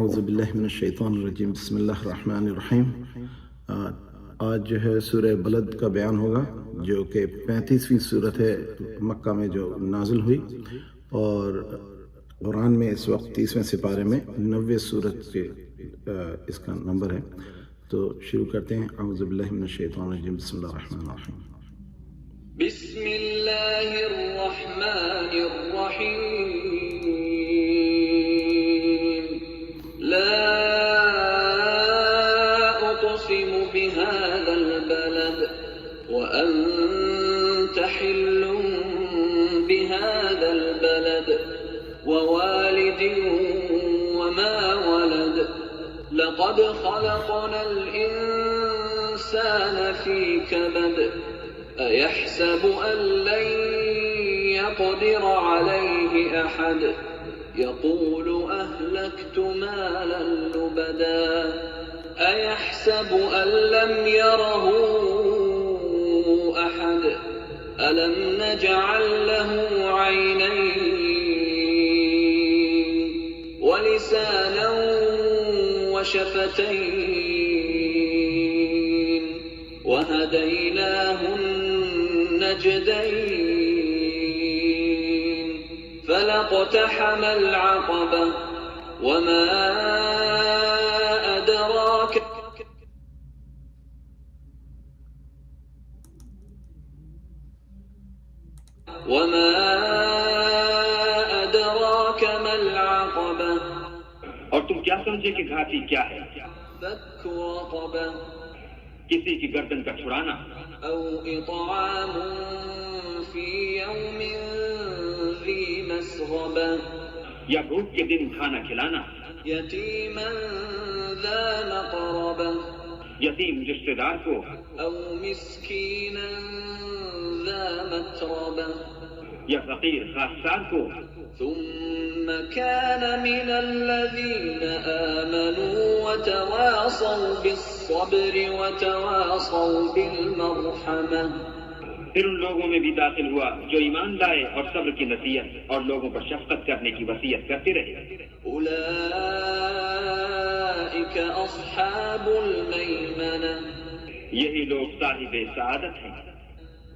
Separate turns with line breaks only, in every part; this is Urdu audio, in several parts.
اعوذ باللہ من الشیطان الرجیم بسم اللہ الرحمن الرحیم۔ آج جو ہے سورہ بلد کا بیان ہوگا، جو کہ 35ویں صورت ہے مکہ میں جو نازل ہوئی، اور قرآن میں اس وقت 30ویں سپارے میں 90 صورت کے اس کا نمبر ہے۔ تو شروع کرتے ہیں۔ اعوذ باللہ من الشیطان الرجیم بسم اللہ الرحمن الرحیم۔
بسم اللہ الرحمن الرحیم۔ لا أقسم بهذا البلد وأنت حل بهذا البلد ووالد وما ولد لقد خلقنا الإنسان في كبد أيحسب أن لن يقدر عليه أحد يقول أهلكت مالا لبدا أيحسب أن لم يره أحد ألم نجعل له عينين ولسانا وشفتين وهديناه النجدين فلاقتحم العقبة وما أدراك ما العقبة۔
اور تم کیا سمجھے کہ گھاٹی کیا ہے؟
فك رقبة
کسی کی گردن کا چھڑانا،
أو إطعام في يوم ذي مسغبة
یا بھوک کے دن کھانا کھلانا،
يتيما ذا مقربة
یتیم رشتہ دار کو،
أو مسكينا ذا متربة
یا فقیر خاصار کو۔
ثم كان من الذين آمنوا وتواصوا بالصبر وتواصوا بالمرحمة۔
پھر ان لوگوں میں بھی داخل ہوا جو ایمان لائے اور صبر کی نصیحت اور لوگوں پر شفقت کرنے کی وصیت کرتے رہے۔
أولئك أصحاب الميمنة
یہی لوگ صاحب سعادت ہیں۔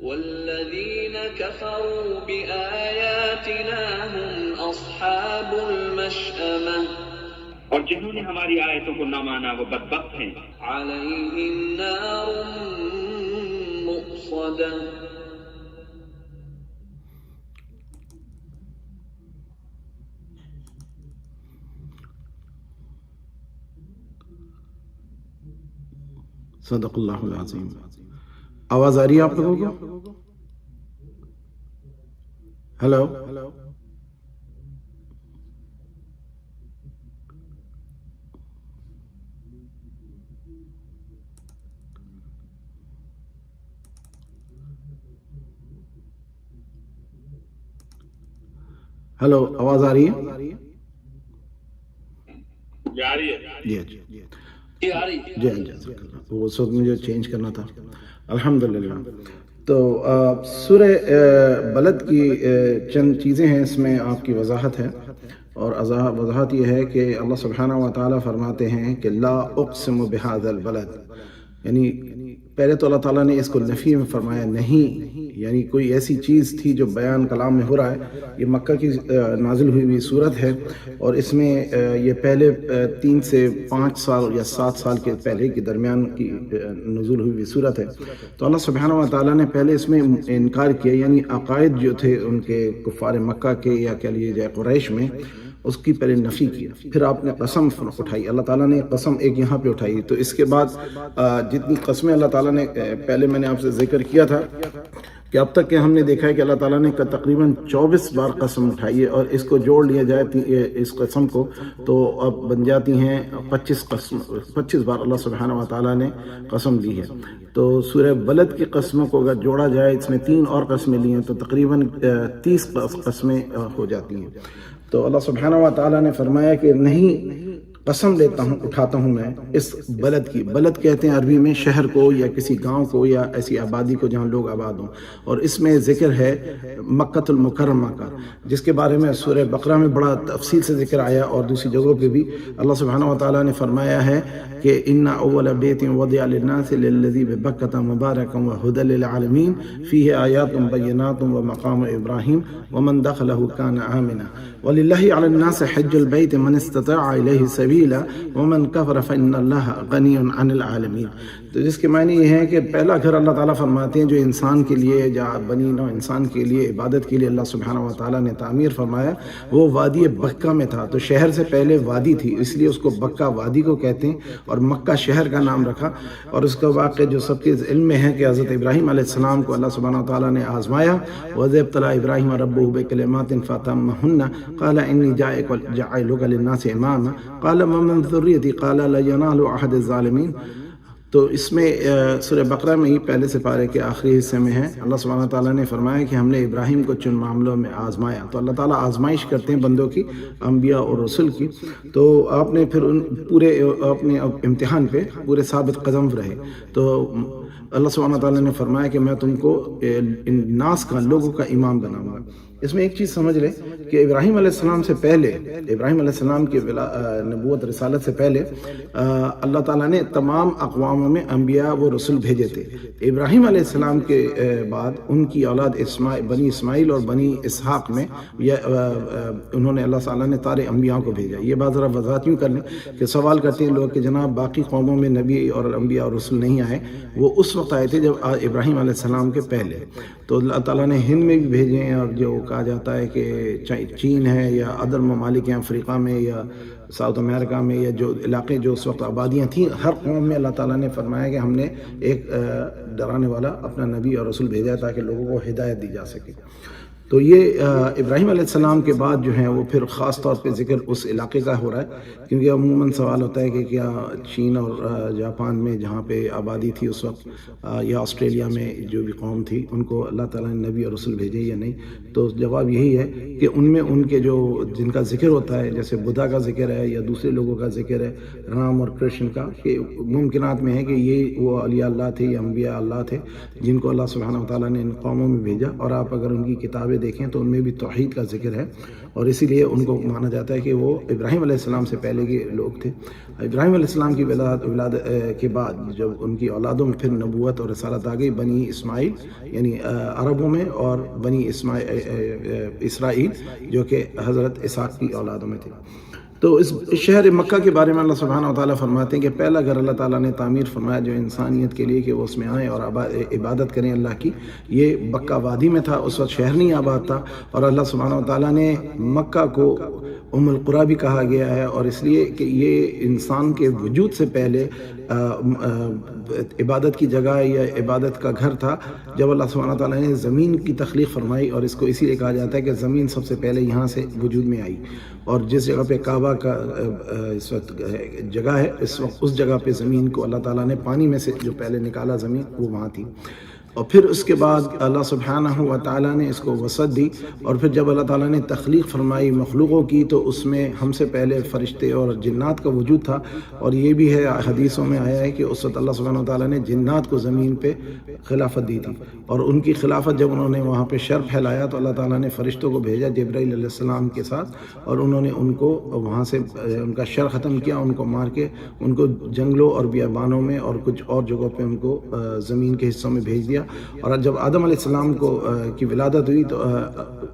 والذين كفروا بآياتنا هم أصحاب المشأمة
اور جنہوں نے ہماری آیتوں کو نہ مانا وہ بدبخت ہیں۔
عليهم نار مؤصدة۔
صدق اللہ العظیم۔ آواز آ رہی ہے آپ لوگوں کو؟ ہلو، ہلو، آواز آ رہی ہے؟ جی جی جی وہ اس وقت مجھے چینج کرنا تھا۔ الحمدللہ۔ تو سورہ بلد کی چند چیزیں ہیں، اس میں آپ کی وضاحت ہے، اور وضاحت یہ ہے کہ اللہ سبحانہ و تعالیٰ فرماتے ہیں کہ لا اقسم بہذا البلد، یعنی پہلے تو اللہ تعالیٰ نے اس کو نفی میں فرمایا نہیں، یعنی کوئی ایسی چیز تھی جو بیان کلام میں ہو رہا ہے۔ یہ مکہ کی نازل ہوئی صورت ہے، اور اس میں یہ پہلے 3 سے 5 سال یا 7 سال کے پہلے کے درمیان کی نزول ہوئی صورت ہے۔ تو اللہ سبحانہ و تعالیٰ نے پہلے اس میں انکار کیا، یعنی عقائد جو تھے ان کے کفار مکہ کے یا کہہ لیجیے جائے قریش میں، اس کی پہلے نفی کیا، پھر آپ نے قسم اٹھائی، اللہ تعالیٰ نے قسم ایک یہاں پہ اٹھائی۔ تو اس کے بعد جتنی قسمیں اللہ تعالیٰ نے پہلے میں نے آپ سے ذکر کیا تھا کہ اب تک کہ ہم نے دیکھا ہے کہ اللہ تعالیٰ نے تقریباً 24 بار قسم اٹھائی ہے، اور اس کو جوڑ لیا جائے اس قسم کو تو اب بن جاتی ہیں 25 بار اللہ سبحانہ و تعالیٰ نے قسم لی ہے۔ تو سورہ بلد کی قسموں کو اگر جوڑا جائے، اس میں 3 اور قسمیں لی ہیں تو تقریباً 30 قسمیں ہو جاتی ہیں۔ تو اللہ سبحانہ و تعالیٰ نے فرمایا کہ نہیں، قسم لیتا ہوں اٹھاتا ہوں میں اس بلد کی، بلد کہتے ہیں عربی میں شہر کو یا کسی گاؤں کو یا ایسی آبادی کو جہاں لوگ آباد ہوں، اور اس میں ذکر ہے مکۃ المکرمہ کا، جس کے بارے میں سورہ بقرہ میں بڑا تفصیل سے ذکر آیا، اور دوسری جگہوں پہ بھی اللہ سبحانہ و تعالیٰ نے فرمایا ہے کہ ان اول بیت وضع للناس للذی ببکۃ مبارکا وہدی للعالمین فیہ آیات بینات ومقام ابراہیم ومن دخلہ کان آمنا وللہ علی الناس حج البیت من استطاع الیہ سبیلا ومن کفر فإن اللہ غنی عن العالمین۔ تو جس کے معنی یہ ہے کہ پہلا گھر اللہ تعالیٰ فرماتے ہیں جو انسان کے لیے یا بنی نوع انسان کے لیے عبادت کے لیے اللہ سبحانہ و تعالیٰ نے تعمیر فرمایا، وہ وادی بکہ میں تھا۔ تو شہر سے پہلے وادی تھی، اس لیے اس کو بکہ وادی کو کہتے ہیں، اور مکہ شہر کا نام رکھا۔ اور اس کا واقعہ جو سب کے علم میں ہے کہ حضرت ابراہیم علیہ السلام کو اللہ سبحانہ و تعالیٰ نے آزمایا، وَإِذِ ابْتَلَىٰ إِبْرَاهِيمَ رَبُّهُ بِكَلِمَاتٍ فَأَتَمَّهُنَّ قَالَ إِنِّي جَاعِلُكَ لِلنَّاسِ إِمَامًا قَالَ وَمِن ذُرِّيَّتِي قَالَ لَا يَنَالُ عَهْدِ الظَّالِمِينَ۔ تو اس میں سورہ بقرہ میں ہی پہلے سپارے کے آخری حصے میں ہے، اللہ سبحانہ تعالیٰ نے فرمایا کہ ہم نے ابراہیم کو چند معاملوں میں آزمایا۔ تو اللہ تعالیٰ آزمائش کرتے ہیں بندوں کی، انبیاء اور رسل کی۔ تو آپ نے پھر ان پورے اپنے امتحان پہ پورے ثابت قدم رہے، تو اللہ سبحانہ تعالیٰ نے فرمایا کہ میں تم کو ناس کا، لوگوں کا امام بناؤں گا۔ اس میں ایک چیز سمجھ لیں کہ ابراہیم علیہ السلام سے پہلے، ابراہیم علیہ السلام کی نبوت رسالت سے پہلے اللہ تعالیٰ نے تمام اقواموں میں انبیاء و رسول بھیجے تھے۔ ابراہیم علیہ السلام کے بعد ان کی اولاد بنی اسماعیل اور بنی اسحاق میں انہوں نے اللہ تعالیٰ نے سارے انبیاء کو بھیجا۔ یہ بات ذرا وضاحت یوں کر لیں کہ سوال کرتے ہیں لوگ کہ جناب باقی قوموں میں نبی اور انبیاء اور رسول نہیں آئے، وہ اس وقت آئے تھے جب ابراہیم علیہ السلام کے پہلے۔ تو اللہ تعالیٰ نے ہند میں بھی بھیجے ہیں، اور جو کہا جاتا ہے کہ چین ہے یا ادر ممالک ہیں افریقہ میں یا ساؤتھ امریکہ میں، یا جو علاقے جو اس وقت آبادیاں تھیں، ہر قوم میں اللہ تعالیٰ نے فرمایا کہ ہم نے ایک ڈرانے والا اپنا نبی اور رسول بھیجا تاکہ لوگوں کو ہدایت دی جا سکے۔ تو یہ ابراہیم علیہ السلام کے بعد جو ہیں وہ پھر خاص طور پہ ذکر اس علاقے کا ہو رہا ہے، کیونکہ عموماً سوال ہوتا ہے کہ کیا چین اور جاپان میں جہاں پہ آبادی تھی اس وقت، یا آسٹریلیا میں جو بھی قوم تھی، ان کو اللہ تعالیٰ نے نبی اور رسول بھیجے یا نہیں؟ تو جواب یہی ہے کہ ان میں ان کے جو جن کا ذکر ہوتا ہے، جیسے بدھا کا ذکر ہے یا دوسرے لوگوں کا ذکر ہے، رام اور کرشن کا، کہ ممکنات میں ہے کہ یہ وہ اولیاء اللہ تھے یا انبیاء اللہ تھے جن کو اللہ سبحانہ وتعالیٰ نے ان قوموں میں بھیجا۔ اور آپ اگر ان کی کتابیں دیکھیں تو ان میں بھی توحید کا ذکر ہے، اور اسی لیے ان کو مانا جاتا ہے کہ وہ ابراہیم علیہ السلام سے پہلے کے لوگ تھے۔ ابراہیم علیہ السلام کی ولادت کے بعد جب ان کی اولادوں میں پھر نبوت اور رسالت آ گئی، بنی اسماعیل یعنی عربوں میں، اور بنی اسرائیل جو کہ حضرت اسحاق کی اولادوں میں تھے۔ تو اس شہر مکہ کے بارے میں اللہ سبحانہ و تعالیٰ فرماتے ہیں کہ پہلا گھر اللہ تعالیٰ نے تعمیر فرمایا جو انسانیت کے لیے کہ وہ اس میں آئیں اور عبادت کریں اللہ کی، یہ بکہ وادی میں تھا، اس وقت شہر نہیں آباد تھا۔ اور اللہ سبحانہ و تعالیٰ نے مکہ کو ام القریٰ بھی کہا گیا ہے، اور اس لیے کہ یہ انسان کے وجود سے پہلے عبادت کی جگہ یا عبادت کا گھر تھا۔ جب اللہ سبحانہ و تعالیٰ نے زمین کی تخلیق فرمائی، اور اس کو اسی لیے کہا جاتا ہے کہ زمین سب سے پہلے یہاں سے وجود میں آئی، اور جس جگہ پہ کعبہ کا اس وقت جگہ ہے، اس وقت اس جگہ پہ زمین کو اللہ تعالیٰ نے پانی میں سے جو پہلے نکالا زمین، وہ وہاں تھی۔ اور پھر اس کے بعد اللہ سبحانہ و تعالیٰ نے اس کو وسعت دی، اور پھر جب اللہ تعالیٰ نے تخلیق فرمائی مخلوقوں کی تو اس میں ہم سے پہلے فرشتے اور جنات کا وجود تھا۔ اور یہ بھی ہے حدیثوں میں آیا ہے کہ اس وقت اللہ سبحانہ و تعالیٰ نے جنات کو زمین پہ خلافت دی تھی، اور ان کی خلافت جب انہوں نے وہاں پہ شر پھیلایا تو اللہ تعالیٰ نے فرشتوں کو بھیجا جبرائیل علیہ السلام کے ساتھ، اور انہوں نے ان کو وہاں سے ان کا شر ختم کیا، ان کو مار کے ان کو جنگلوں اور بیابانوں میں اور کچھ اور جگہوں پہ ان کو زمین کے حصوں میں بھیج دیا۔ اور جب آدم علیہ السلام کی ولادت ہوئی تو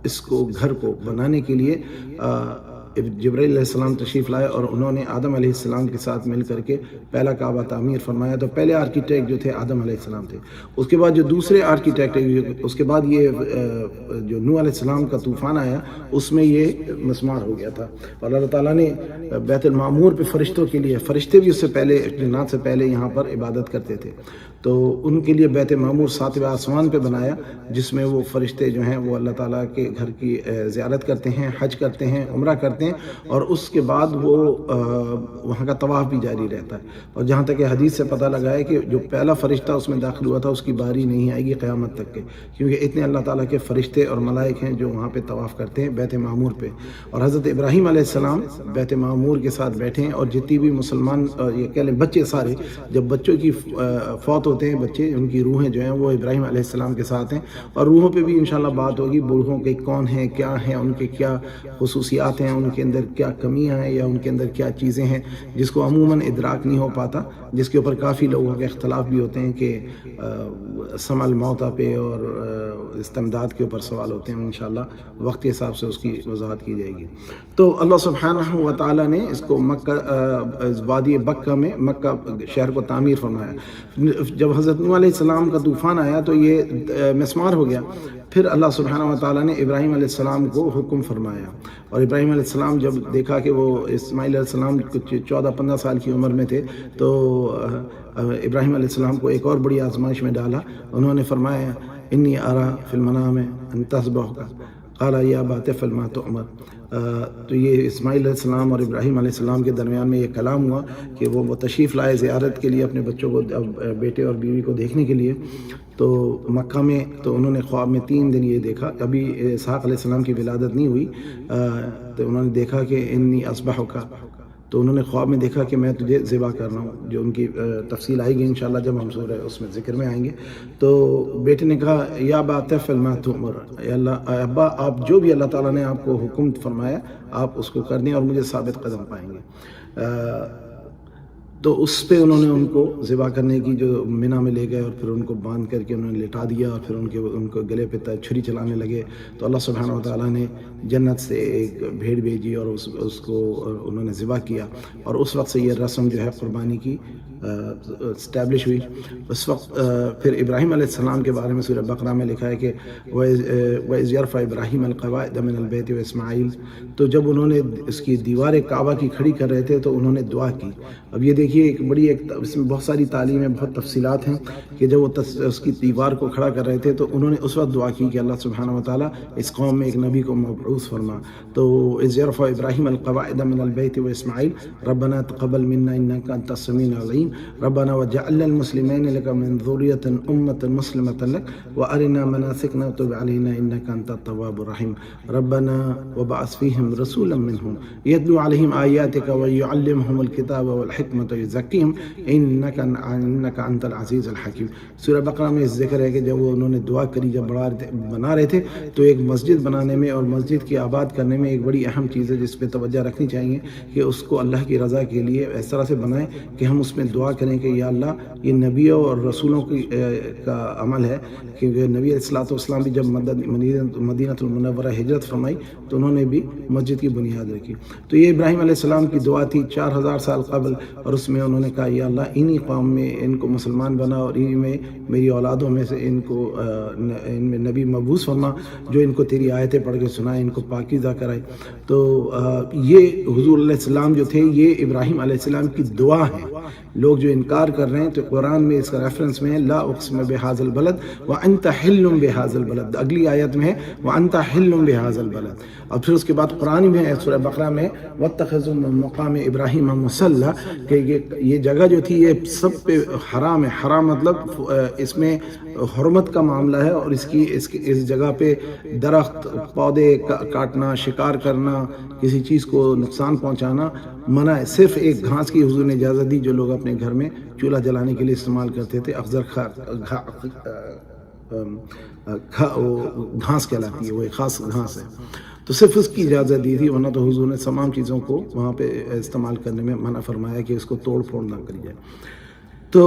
اس کو گھر کو بنانے کے لیے جبرائیل علیہ السلام تشریف لائے، اور انہوں نے آدم علیہ السلام کے ساتھ مل کر کے پہلا کعبہ تعمیر فرمایا۔ تو پہلے آرکیٹیکٹ جو تھے آدم علیہ السلام تھے، اس کے بعد جو دوسرے آرکیٹیکٹ، اس کے بعد یہ جو نوح علیہ السلام کا طوفان آیا اس میں یہ مسمار ہو گیا تھا، اور اللہ تعالیٰ نے بیت المعمور پہ فرشتوں کے لیے، فرشتے بھی اس سے پہلے جنات سے پہلے یہاں پر عبادت کرتے تھے، تو ان کے لیے بیت معمور 7ویں آسمان پہ بنایا، جس میں وہ فرشتے جو ہیں وہ اللہ تعالیٰ کے گھر کی زیارت کرتے ہیں، حج کرتے ہیں، عمرہ کرتے ہیں، کرتے ہیں اور اس کے بعد وہ وہاں کا طواف بھی جاری رہتا ہے. اور جہاں تک کہ حدیث سے پتہ لگا ہے کہ جو پہلا فرشتہ اس میں داخل ہوا تھا اس کی باری نہیں آئے گی قیامت تک کے، کیونکہ اتنے اللہ تعالیٰ کے فرشتے اور ملائک ہیں جو وہاں پہ طواف کرتے ہیں بیت معمور پہ. اور حضرت ابراہیم علیہ السلام بیت معمور کے ساتھ بیٹھے ہیں، اور جتنی بھی مسلمان یہ کہہ لیں بچے سارے، جب بچوں کی فوت ہوتے ہیں بچے، ان کی روحیں جو ہیں وہ ابراہیم علیہ السلام کے ساتھ ہیں. اور روحوں پہ بھی انشاءاللہ بات ہوگی، روحوں کے کون ہیں، کیا ہیں، ان کے کیا خصوصیات ہیں، ان کے اندر کیا کمیاں ہیں یا ان کے اندر کیا چیزیں ہیں جس کو عموماً ادراک نہیں ہو پاتا، جس کے اوپر کافی لوگوں کے اختلاف بھی ہوتے ہیں کہ سمع الموتیٰ پہ اور استمداد کے اوپر سوال ہوتے ہیں. انشاءاللہ وقت کے حساب سے اس کی وضاحت کی جائے گی. تو اللہ سبحانہ و تعالیٰ نے اس کو مکہ وادی بکہ میں مکہ شہر کو تعمیر فرمایا. جب حضرت نوح علیہ السلام کا طوفان آیا تو یہ مسمار ہو گیا. پھر اللہ سبحانہ و تعالیٰ نے ابراہیم علیہ السلام کو حکم فرمایا، اور ابراہیم علیہ السلام جب دیکھا کہ وہ اسماعیل علیہ السلام کچھ 14-15 سال کی عمر میں تھے تو ابراہیم علیہ السلام کو ایک اور بڑی آزمائش میں ڈالا. انہوں نے فرمایا انی ارا فی المنام ان تذبحک قال یا ابت افعل ما تؤمر. تو یہ اسماعیل علیہ السلام اور ابراہیم علیہ السلام کے درمیان میں یہ کلام ہوا کہ وہ تشریف لائے زیارت کے لیے اپنے بچوں کو، بیٹے اور بیوی کو دیکھنے کے لیے. تو مکہ میں تو انہوں نے خواب میں 3 دن یہ دیکھا، ابھی اسحاق علیہ السلام کی ولادت نہیں ہوئی، تو انہوں نے دیکھا کہ انی اصبحک، تو انہوں نے خواب میں دیکھا کہ میں تجھے ذبح کر رہا ہوں. جو ان کی تفصیل آئے گی انشاءاللہ جب ہم سورہ اس میں ذکر میں آئیں گے. تو بیٹے نے کہا یا ابت افعل ما تؤمر، اے اللہ ابا آپ جو بھی اللہ تعالیٰ نے آپ کو حکم فرمایا آپ اس کو کر دیں اور مجھے ثابت قدم پائیں گے. تو اس پہ انہوں نے ان کو ذبح کرنے کی جو منی میں لے گئے اور پھر ان کو باندھ کر کے انہوں نے لٹا دیا اور پھر ان کو گلے پہ چھری چلانے لگے. تو اللہ سبحانہ و تعالیٰ نے جنت سے ایک بھیڑ بھیجی اور اس کو انہوں نے ذبح کیا، اور اس وقت سے یہ رسم جو ہے قربانی کی اسٹیبلش ہوئی. اس وقت پھر ابراہیم علیہ السلام کے بارے میں سورہ بقرہ میں لکھا ہے کہ وَإِذْ يَرْفَعُ إِبْرَاهِيمُ الْقَوَاعِدَ مِنَ الْبَيْتِ وَإِسْمَاعِيلُ. تو جب انہوں نے اس کی دیوار کعبہ کی کھڑی کر رہے تھے تو انہوں نے دعا کی. اب یہ دیکھیے ایک اس میں بہت ساری تعلیمیں، بہت تفصیلات ہیں کہ جب وہ اس کی دیوار کو کھڑا کر رہے تھے تو انہوں نے اس وقت دعا کی کہ اللہ سبحانہ و تعالیٰ اس قوم میں ایک نبی کو مبعوث فرما. تو اذ يرفع ابراہیم القواعد من البیت واسماعیل ربنا تقبل منا انك انت السميع العليم ربنا وجعلنا المسلمين لك من ذرية امة مسلمة لك وارنا مناسكنا وتب علينا انك انت التواب الرحيم ربنا وبعث فيهم رسولا منهم يتلو عليهم آياتك ويعلمهم الكتاب والحكمة ويزكيهم انك انت العزيز الحكيم. سورہ بقرہ میں اس ذکر ہے کہ جب انہوں نے دعا کری، جب بنا رہے تھے تو ایک مسجد بنانے میں اور مسجد کی آباد کرنے میں ایک بڑی اہم چیز ہے جس پہ توجہ رکھنی چاہیے کہ اس کو اللہ کی رضا کے لیے اس طرح سے بنائیں کہ ہم اس میں دعا کریں کہ یا اللہ یہ نبیوں اور رسولوں کا عمل ہے. کیونکہ نبی علیہ الصلوۃ والسلام بھی جب مدینہ المنورہ ہجرت فرمائی تو انہوں نے بھی مسجد کی بنیاد رکھی. تو یہ ابراہیم علیہ السلام کی دعا تھی 4000 سال قبل، اور اس میں انہوں نے کہا یا اللہ انہی قوم میں ان کو مسلمان بنا اور انہی میں میری اولادوں میں سے ان میں نبی مبعوث فرما جو ان کو تیری آیتیں پڑھ کے سنائے، ان کو پاکیزہ کرائے. تو یہ حضور علیہ السلام جو تھے یہ ابراہیم علیہ السلام کی دعا ہے. لوگ جو انکار کر رہے ہیں تو قرآن میں اس کا ریفرنس میں ہے لا اقسم بہذا البلد وانت حل بہذا البلد. اگلی آیت میں ہے وانت حل بہذا البلد. اور پھر اس کے بعد قرآن میں ہے سورہ بقرہ میں واتخذوا من مقام ابراہیم مصلی، کہ یہ جگہ جو تھی یہ سب پہ حرام ہے. حرام مطلب اس میں حرمت کا معاملہ ہے، اور اس جگہ پہ درخت پودے کاٹنا، شکار کرنا، کسی چیز کو نقصان پہنچانا منع ہے. صرف ایک گھاس کی حضور نے اجازت دی جو لوگ اپنے گھر میں چولہا جلانے کے لیے استعمال کرتے تھے. اخضر گھاس کہلاتی ہے، وہ ایک خاص گھاس ہے، تو صرف اس کی اجازت دی تھی، ورنہ تو حضور نے تمام چیزوں کو وہاں پہ استعمال کرنے میں منع فرمایا کہ اس کو توڑ پھوڑ نہ کری جائے. تو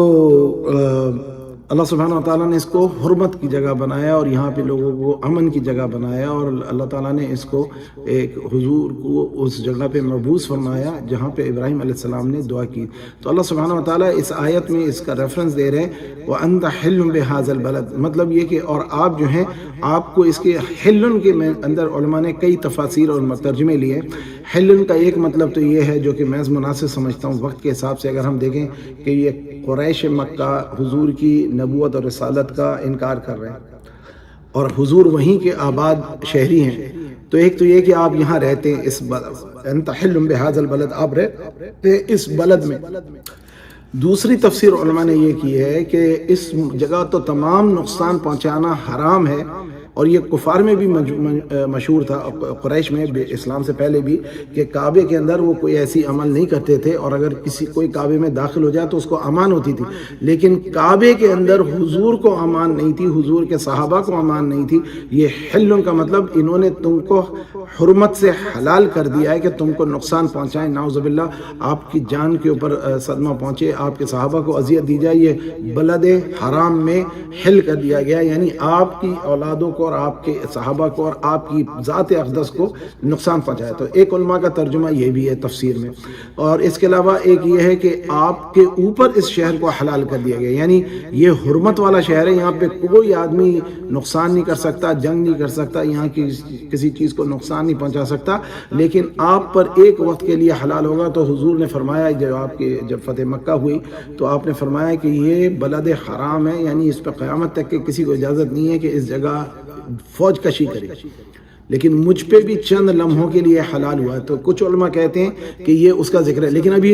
اللہ سبحانہ و تعالیٰ نے اس کو حرمت کی جگہ بنایا اور یہاں پہ لوگوں کو امن کی جگہ بنایا، اور اللہ تعالیٰ نے اس کو ایک حضور کو اس جگہ پہ مبعوث فرمایا جہاں پہ ابراہیم علیہ السلام نے دعا کی. تو اللہ سبحانہ و تعالیٰ اس آیت میں اس کا ریفرنس دے رہے ہیں وَأَنْتَ حِلٌّ بِهَذَا الْبَلَدِ، مطلب یہ کہ اور آپ جو ہیں آپ کو اس کے حلن کے اندر علماء نے کئی تفاسیر اور ترجمے لیے. حلن کا ایک مطلب تو یہ ہے جو کہ میں مناسب سمجھتا ہوں وقت کے حساب سے، اگر ہم دیکھیں کہ یہ قریش مکہ حضور کی نبوت اور رسالت کا انکار کر رہے ہیں اور حضور وہیں کے آباد شہری ہیں، تو ایک تو یہ کہ آپ یہاں رہتے ہیں اس انت حل بہذا البلد، آپ رہتے ہیں اس بلد میں۔ دوسری تفسیر علماء نے یہ کی ہے کہ اس جگہ تو تمام نقصان پہنچانا حرام ہے، اور یہ کفار میں بھی مشہور تھا، قریش میں اسلام سے پہلے بھی، کہ کعبے کے اندر وہ کوئی ایسی عمل نہیں کرتے تھے، اور اگر کوئی کعبے میں داخل ہو جائے تو اس کو امان ہوتی تھی، لیکن کعبے کے اندر حضور کو امان نہیں تھی، حضور کے صحابہ کو امان نہیں تھی۔ یہ حل کا مطلب انہوں نے تم کو حرمت سے حلال کر دیا ہے کہ تم کو نقصان پہنچائیں، نعوذ باللہ آپ کی جان کے اوپر صدمہ پہنچے، آپ کے صحابہ کو اذیت دی جائے، یہ بلد حرام میں حل کر دیا گیا، یعنی آپ کی اولادوں کو اور آپ کے صحابہ کو اور آپ کی ذات اقدس کو نقصان پہنچایا۔ تو ایک علماء کا ترجمہ یہ بھی ہے تفسیر میں، اور اس کے علاوہ ایک یہ ہے کہ آپ کے اوپر اس شہر کو حلال کر دیا گیا، یعنی یہ حرمت والا شہر ہے، یہاں پہ کوئی آدمی نقصان نہیں کر سکتا، جنگ نہیں کر سکتا، یہاں کی کسی چیز کو نقصان نہیں پہنچا سکتا، لیکن آپ پر ایک وقت کے لیے حلال ہوگا۔ تو حضور نے فرمایا جب فتح مکہ ہوئی تو آپ نے فرمایا کہ یہ بلد حرام ہے، یعنی اس پہ قیامت تک کہ کسی کو اجازت نہیں ہے کہ اس جگہ فوج کشی کرے، لیکن مجھ پہ بھی چند لمحوں کے لیے حلال ہوا ہے۔ تو کچھ علماء کہتے ہیں کہ یہ اس کا ذکر ہے، لیکن ابھی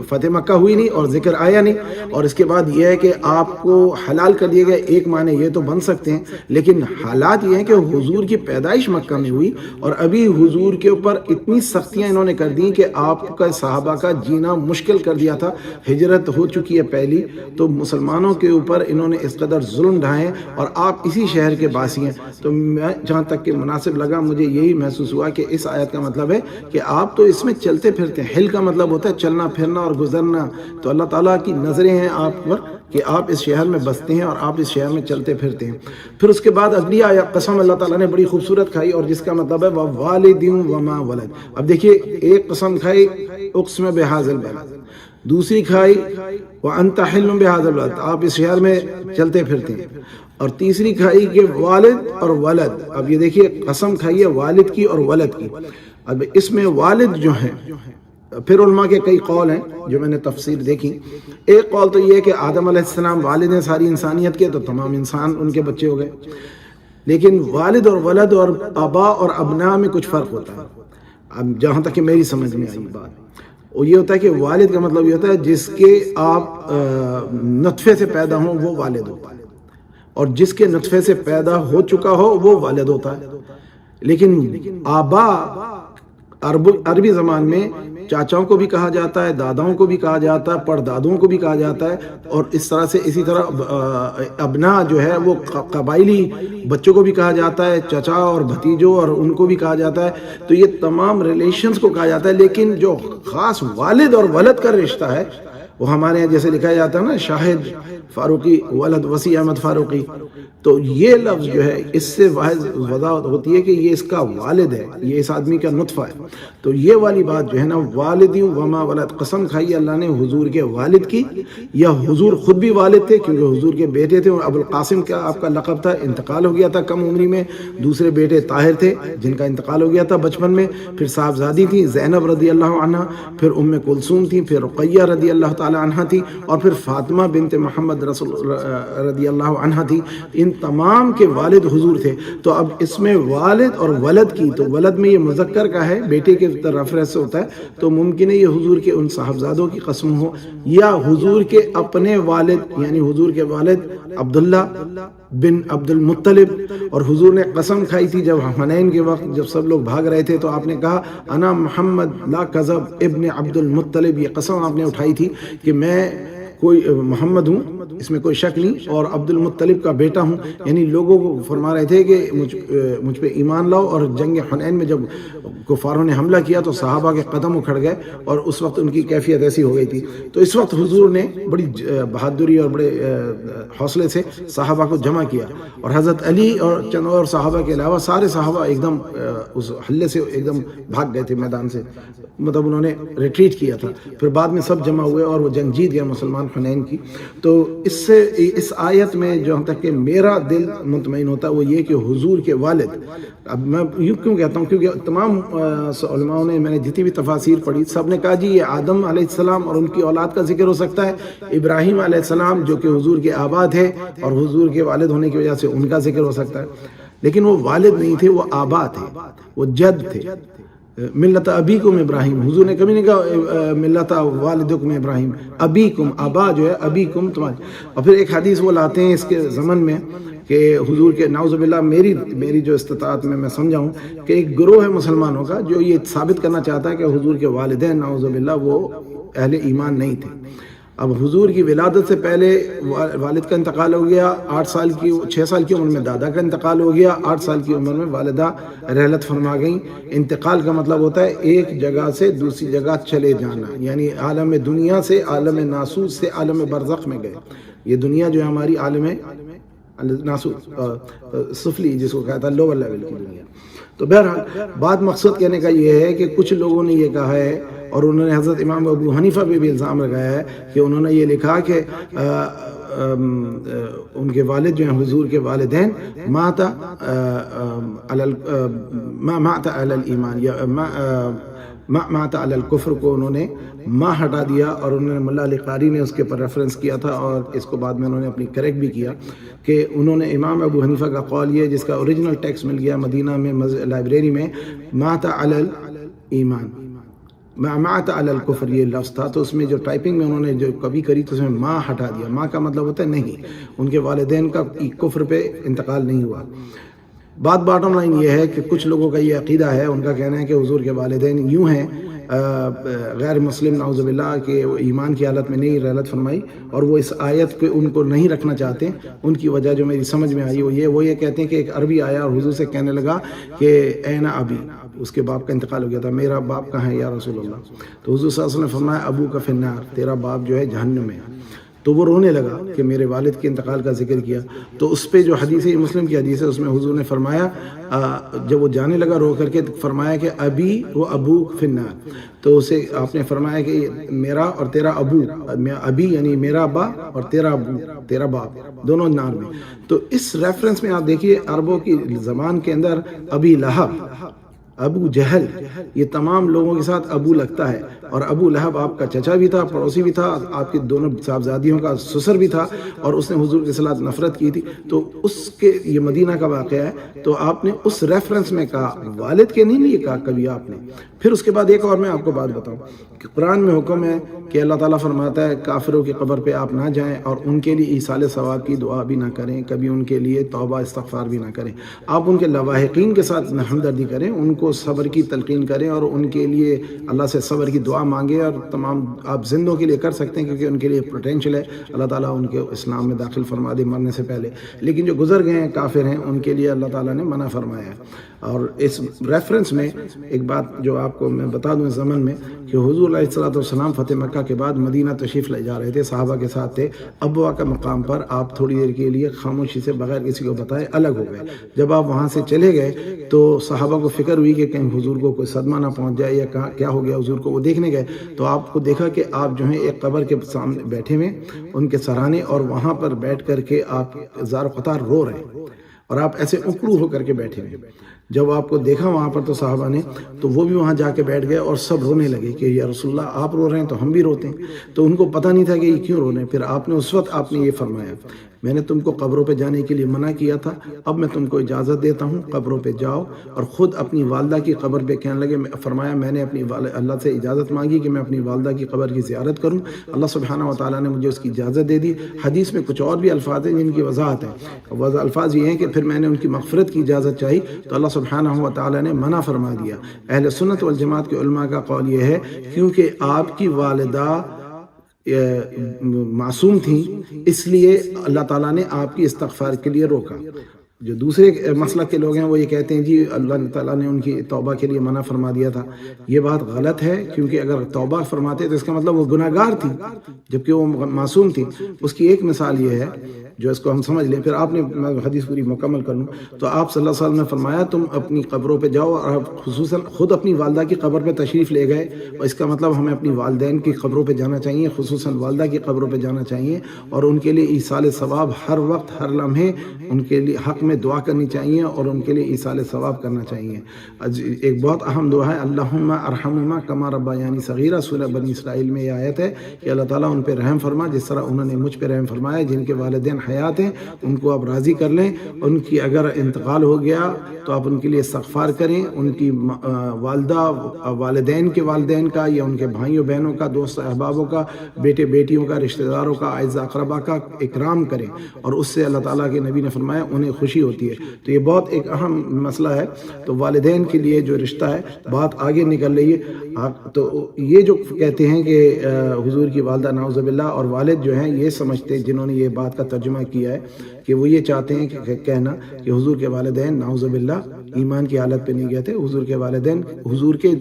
فتح مکہ ہوئی نہیں اور ذکر آیا نہیں، اور اس کے بعد یہ ہے کہ آپ کو حلال کر دیا گیا، ایک معنی یہ تو بن سکتے ہیں، لیکن حالات یہ ہیں کہ حضور کی پیدائش مکہ میں ہوئی، اور ابھی حضور کے اوپر اتنی سختیاں انہوں نے کر دی کہ آپ کا صحابہ کا جینا مشکل کر دیا تھا، ہجرت ہو چکی ہے پہلی، تو مسلمانوں کے اوپر انہوں نے اس قدر ظلم ڈھائے، اور آپ اسی شہر کے باسی ہیں۔ تو میں جہاں تک کہ مناسب لگا، مجھے یہی محسوس ہوا کہ اس آیت کا مطلب ہے کہ آپ تو اس میں چلتے پھرتے ہیں، حل کا مطلب ہوتا ہے چلنا پھرنا اور گزرنا، تو اللہ تعالیٰ کی نظریں ہیں آپ پر کہ آپ اس شہر میں بستے ہیں اور آپ اس شہر میں چلتے پھرتے ہیں۔ پھر اس کے بعد اگلی آیت قسم اللہ تعالیٰ نے بڑی خوبصورت کھائی، اور جس کا مطلب ہے وَوَالِدٍ وَمَا وَلَدَ۔ اب دیکھیے، ایک قسم کھائی اقسم بہذا البلد، دوسری کھائی وَأَنْتَ حِلٌّ بِهَذَا الْبَلَدِ، آپ اس شہر میں چلتے پھرتے ہیں، اور تیسری کھائی کہ والد اور ولد۔ اب یہ دیکھیے، قسم کھائی ہے والد کی اور ولد کی۔ اب اس میں والد جو ہیں، پھر علماء کے کئی قول ہیں جو میں نے تفسیر دیکھی۔ ایک قول تو یہ ہے کہ آدم علیہ السلام والد ہیں ساری انسانیت کے، تو تمام انسان ان کے بچے ہو گئے، لیکن والد اور ولد اور آبا اور ابناء میں کچھ فرق ہوتا ہے، اب جہاں تک کہ میری سمجھ میں آئی بات، اور یہ ہوتا ہے کہ والد کا مطلب یہ ہوتا ہے جس کے آپ نطفے سے پیدا ہوں وہ والد ہوتا ہے، اور جس کے نطفے سے پیدا ہو چکا ہو وہ والد ہوتا ہے۔ لیکن آبا عربی زبان میں چاچاؤں کو بھی کہا جاتا ہے، داداؤں کو بھی کہا جاتا ہے، پردادوں کو بھی کہا جاتا ہے، اور اس طرح سے اسی طرح ابنا جو ہے وہ قبائلی بچوں کو بھی کہا جاتا ہے، چچا اور بھتیجوں اور ان کو بھی کہا جاتا ہے، تو یہ تمام ریلیشنز کو کہا جاتا ہے۔ لیکن جو خاص والد اور ولد کا رشتہ ہے وہ ہمارے یہاں جیسے لکھا جاتا ہے نا، شاہد فاروقی ولد وسیع احمد فاروقی، تو یہ لفظ جو ہے اس سے واحد وضاحت ہوتی ہے کہ یہ اس کا والد ہے، یہ اس آدمی کا نطفہ ہے۔ تو یہ والی بات جو ہے نا، والدی وما ولد، قسم کھائی اللہ نے حضور کے والد کی، یا حضور خود بھی والد تھے کیونکہ حضور کے بیٹے تھے، ابو القاسم کا آپ کا لقب تھا، انتقال ہو گیا تھا کم عمری میں، دوسرے بیٹے طاہر تھے جن کا انتقال ہو گیا تھا بچپن میں، پھر صاحبزادی تھی زینب رضی اللہ عنہ، پھر ام کلثوم تھی، پھر رقیہ رضی اللہ تعالی عنہ تھی، اور پھر فاطمہ بنت محمد رسول رضی اللہ عنہ تھی۔ ان تمام کے والد حضور تھے۔ تو اب اس میں والد اور ولد کی، تو ولد میں یہ مذکر کا ہے، بیٹے کے طرف ریفرنس ہوتا ہے، تو ممکن ہے یہ حضور کے ان صاحبزادوں کی قسم ہو، یا حضور کے اپنے والد، یعنی حضور کے والد عبداللہ بن عبد المطلب، اور حضور نے قسم کھائی تھی جب حنین کے وقت جب سب لوگ بھاگ رہے تھے تو آپ نے کہا انا محمد لا کذب ابن عبد المطلب، یہ قسم آپ نے اٹھائی تھی کہ میں کوئی محمد ہوں، اس میں کوئی شک نہیں، اور عبد المطلب کا بیٹا ہوں، یعنی لوگوں کو فرما رہے تھے کہ مجھ پہ ایمان لاؤ۔ اور جنگ حنین میں جب کفاروں نے حملہ کیا تو صحابہ کے قدم اکھڑ گئے، اور اس وقت ان کی کیفیت ایسی ہو گئی تھی۔ تو اس وقت حضور نے بڑی بہادری اور بڑے حوصلے سے صحابہ کو جمع کیا، اور حضرت علی اور چند اور صحابہ کے علاوہ سارے صحابہ ایک دم اس حلے سے ایک دم بھاگ گئے تھے میدان سے، مطلب انہوں نے ریٹریٹ کیا تھا۔ پھر بعد میں سب جمع ہوئے اور وہ جنگ جیت گیا مسلمان حنین کی۔ تو اس آیت میں جو تک کہ میرا دل مطمئن ہوتا ہے وہ یہ کہ حضور کے والد، اب میں یوں کیوں کہتا ہوں کیونکہ تمام علماء نے، میں نے جتنی بھی تفاسیر پڑھی، سب نے کہا جی یہ آدم علیہ السلام اور ان کی اولاد کا ذکر ہو سکتا ہے، ابراہیم علیہ السلام جو کہ حضور کے آبا تھے اور حضور کے والد ہونے کی وجہ سے ان کا ذکر ہو سکتا ہے، لیکن وہ والد نہیں تھے، وہ آبا تھے، وہ جد تھے. ملت ابیکم ابراہیم، حضور نے کبھی نہیں کہا ملت والدکم ابراہیم. ابیکم، آبا جو ہے ابیکم تمہارے. اور پھر ایک حدیث وہ لاتے ہیں اس کے ضمن میں کہ حضور کے نعوذ باللہ میری جو استطاعت میں سمجھاؤں کہ ایک گروہ ہے مسلمانوں کا جو یہ ثابت کرنا چاہتا ہے کہ حضور کے والدین نعوذ باللہ وہ اہل ایمان نہیں تھے. اب حضور کی ولادت سے پہلے والد کا انتقال ہو گیا، 6 سال کی عمر میں دادا کا انتقال ہو گیا، 8 سال کی عمر میں والدہ رحلت فرما گئیں. انتقال کا مطلب ہوتا ہے ایک جگہ سے دوسری جگہ چلے جانا، یعنی عالم دنیا سے عالم ناسوت سے عالم برزخ میں گئے. یہ دنیا جو ہے ہماری عالم ناسوت سفلی جس کو کہتا ہے لوور لیول کی دنیا. تو بہرحال بات مقصد کہنے کا یہ ہے کہ کچھ لوگوں نے یہ کہا ہے اور انہوں نے حضرت امام ابو حنیفہ پہ بھی الزام لگایا ہے کہ انہوں نے یہ لکھا کہ ان کے والد جو ہیں حضور کے والدین مات علی الایمان یا مات علی الکفر کو انہوں نے ماں ہٹا دیا، اور انہوں نے ملا علی قاری نے اس کے پر ریفرنس کیا تھا اور اس کو بعد میں انہوں نے اپنی کریکٹ بھی کیا کہ انہوں نے امام ابو حنیفہ کا قول یہ جس کا اوریجنل ٹیکسٹ مل گیا مدینہ میں لائبریری میں، مات علی الایمان مات علی الکفر یہ لفظ تھا، تو اس میں جو ٹائپنگ میں انہوں نے جو کبھی کری تو اس میں ماں ہٹا دیا. ماں کا مطلب ہوتا ہے نہیں، ان کے والدین کا کفر پہ انتقال نہیں ہوا. باٹم لائن یہ ہے کہ کچھ لوگوں کا یہ عقیدہ ہے، ان کا کہنا ہے کہ حضور کے والدین یوں ہیں غیر مسلم نعوذ باللہ کہ وہ ایمان کی حالت میں نہیں رحلت فرمائی، اور وہ اس آیت پہ ان کو نہیں رکھنا چاہتے. ان کی وجہ جو میری سمجھ میں آئی وہ یہ کہتے ہیں کہ ایک عربی آیا اور حضور سے کہنے لگا کہ این ابی، اس کے باپ کا انتقال ہو گیا تھا، میرا باپ کہاں ہے یا رسول اللہ؟ تو حضور صلی اللہ علیہ وسلم نے فرمایا ابو کا فی النار، تیرا باپ جو ہے جہنم میں. تو وہ رونے لگا کہ میرے والد کے انتقال کا ذکر کیا. تو اس پہ جو حدیث ہے مسلم کی حدیث ہے، اس میں حضور نے فرمایا جب وہ جانے لگا رو کر کے فرمایا کہ ابی و ابو فی النار. تو اسے آپ نے فرمایا کہ میرا اور تیرا ابو، ابی یعنی میرا ابا اور تیرا ابو تیرا باپ دونوں نار میں. تو اس ریفرنس میں آپ دیکھیے عربوں کی زبان کے اندر ابی لہب، ابو جہل، یہ تمام لوگوں کے ساتھ ابو لگتا ہے. اور ابو لہب آپ کا چچا بھی تھا، پڑوسی بھی تھا، آپ کی دونوں صاحبزادیوں کا سسر بھی تھا، اور اس نے حضور کے ساتھ نفرت کی تھی. تو اس کے یہ مدینہ کا واقعہ ہے. تو آپ نے اس ریفرنس میں کہا، والد کے نہیں لیے کہا کبھی آپ نے. پھر اس کے بعد ایک اور میں آپ کو بات بتاؤں کہ قرآن میں حکم ہے کہ اللہ تعالیٰ فرماتا ہے کافروں کی قبر پہ آپ نہ جائیں اور ان کے لیے ایصال ثواب کی دعا بھی نہ کریں، کبھی ان کے لیے توبہ استغفار بھی نہ کریں. آپ ان کے لواحقین کے ساتھ ہمدردی کریں، ان کو صبر کی تلقین کریں اور ان کے لیے اللہ سے صبر کی دعا مانگیں. اور تمام آپ زندوں کے لیے کر سکتے ہیں کیونکہ ان کے لیے پوٹینشیل ہے، اللہ تعالیٰ ان کے اسلام میں داخل فرما دے مرنے سے پہلے. لیکن جو گزر گئے ہیں کافر ہیں ان کے لیے اللہ تعالیٰ نے منع فرمایا ہے. اور اس ریفرنس میں ایک بات جو آپ کو میں بتا دوں اس زمن میں کہ حضور علیہ الصلوۃ والسلام فتح مکہ کے بعد مدینہ تشریف لے جا رہے تھے، صحابہ کے ساتھ تھے. ابوا کا مقام پر آپ تھوڑی دیر کے لیے خاموشی سے بغیر کسی کو بتائے الگ ہو گئے. جب آپ وہاں سے چلے گئے تو صحابہ کو فکر ہوئی کہ کہیں حضور کو کوئی صدمہ نہ پہنچ جائے یا کیا ہو گیا حضور کو. وہ دیکھنے گئے تو آپ کو دیکھا کہ آپ جو ہیں ایک قبر کے سامنے بیٹھے ہوئے ان کے سرانے، اور وہاں پر بیٹھ کر کے آپ زار و قطار رو رہے ہیں اور آپ ایسے اکڑو ہو کر کے بیٹھے ہوئے. جب آپ کو دیکھا وہاں پر تو صحابہ نے تو وہ بھی وہاں جا کے بیٹھ گئے اور سب رونے لگے کہ یا رسول اللہ آپ رو رہے ہیں تو ہم بھی روتے ہیں. تو ان کو پتہ نہیں تھا کہ یہ کیوں رو رہے ہیں. پھر آپ نے اس وقت آپ نے یہ فرمایا میں نے تم کو قبروں پہ جانے کے لیے منع کیا تھا، اب میں تم کو اجازت دیتا ہوں قبروں پہ جاؤ. اور خود اپنی والدہ کی قبر پہ کہنے لگے، فرمایا میں نے اپنی اللہ سے اجازت مانگی کہ میں اپنی والدہ کی قبر کی زیارت کروں، اللہ سبحانہ و تعالیٰ نے مجھے اس کی اجازت دے دی. حدیث میں کچھ اور بھی الفاظ ہیں جن کی وضاحت ہے. الفاظ یہ ہیں کہ پھر میں نے ان کی مغفرت کی اجازت چاہی تو اللہ سبحانہ و تعالیٰ نے منع فرما دیا. اہل سنت والجماعت کے علماء کا قول یہ ہے کیونکہ آپ کی والدہ معصوم تھیں اس لیے اللہ تعالیٰ نے آپ کی استغفار کے لیے روکا. جو دوسرے مسلک کے لوگ ہیں وہ یہ کہتے ہیں جی اللہ تعالیٰ نے ان کی توبہ کے لیے منع فرما دیا تھا. یہ بات غلط ہے کیونکہ اگر توبہ فرماتے تو اس کا مطلب وہ گناہ گار تھی جبکہ وہ معصوم تھی. اس کی ایک مثال یہ ہے جو اس کو ہم سمجھ لیں. پھر آپ نے حدیث پوری مکمل کر لوں تو آپ صلی اللہ علیہ وسلم نے فرمایا تم اپنی قبروں پہ جاؤ، اور خصوصاً خود اپنی والدہ کی قبر پہ تشریف لے گئے. اور اس کا مطلب ہمیں اپنی والدین کی قبروں پہ جانا چاہیے، خصوصاً والدہ کی قبروں پہ جانا چاہیے اور ان کے لیے ایصال ثواب ہر وقت ہر لمحے ان کے لیے حق میں دعا کرنی چاہیے اور ان کے لیے ایصال ثواب کرنا چاہیے. ایک بہت اہم دعا ہے اللہم ارحمہما کما ربیانی صغیرہ، سورہ بنی اسرائیل میں یہ آیت ہے کہ اللہ تعالیٰ ان پہ رحم فرما جس طرح انہوں نے مجھ پہ رحم فرمایا. جن کے والدین حیات ہیں ان کو آپ راضی کر لیں، ان کی اگر انتقال ہو گیا تو آپ ان کے لیے استغفار کریں، ان کی والدہ والدین کے والدین کا یا ان کے بھائیوں بہنوں کا، دوست احبابوں کا، بیٹے بیٹیوں کا، رشتہ داروں کا، اعزاء اقربا کا اکرام کریں، اور اس سے اللہ تعالیٰ کے نبی نے فرمایا انہیں خوشی ہوتی ہے۔ تو یہ بہت ایک اہم مسئلہ ہے۔ تو والدین کے لیے جو رشتہ ہے بات آگے نکل رہی ہے۔ تو یہ جو کہتے ہیں کہ حضور کی والدہ نعوذ باللہ اور والد جو ہیں یہ سمجھتے ہیں، جنہوں نے یہ بات کا ترجمہ کیا ہے کہ وہ یہ چاہتے ہیں کہ کہنا کہ حضور کے والدین نعوذ باللہ ایمان کی حالت پہ نہیں گئے تھے، حضور کے والدین حضور کے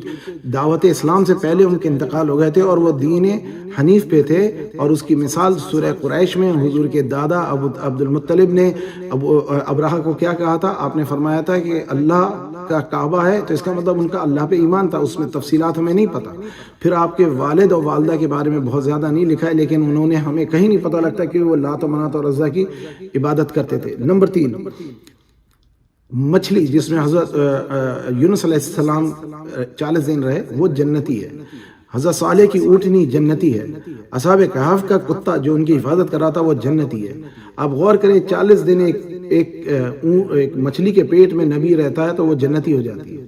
دعوت اسلام سے پہلے ان کے انتقال ہو گئے تھے اور وہ دین حنیف پہ تھے۔ اور اس کی مثال سورہ قریش میں حضور کے دادا عبد المطلب نے ابرہہ کو کیا کہا تھا؟ آپ نے فرمایا تھا کہ اللہ کا کعبہ ہے، تو اس کا مطلب ان کا اللہ پہ ایمان تھا، اس میں تفصیلات ہمیں نہیں پتہ۔ پھر آپ کے والد اور والدہ کے بارے میں بہت زیادہ نہیں لکھا ہے، لیکن انہوں نے ہمیں کہیں نہیں پتہ لگتا کہ وہ لات و منات اور عزا کی عبادت کرتے تھے۔ نمبر 3، مچھلی جس میں حضرت یونس علیہ السلام 40 دن رہے وہ جنتی ہے۔ حضرت صالح کی اونٹنی جنتی ہے۔ اصحاب کہف کا کتا جو ان کی حفاظت کر رہا تھا وہ جنتی ہے۔ آپ غور کریں 40 دن ایک مچھلی کے پیٹ میں نبی رہتا ہے تو وہ جنتی ہو جاتی ہے۔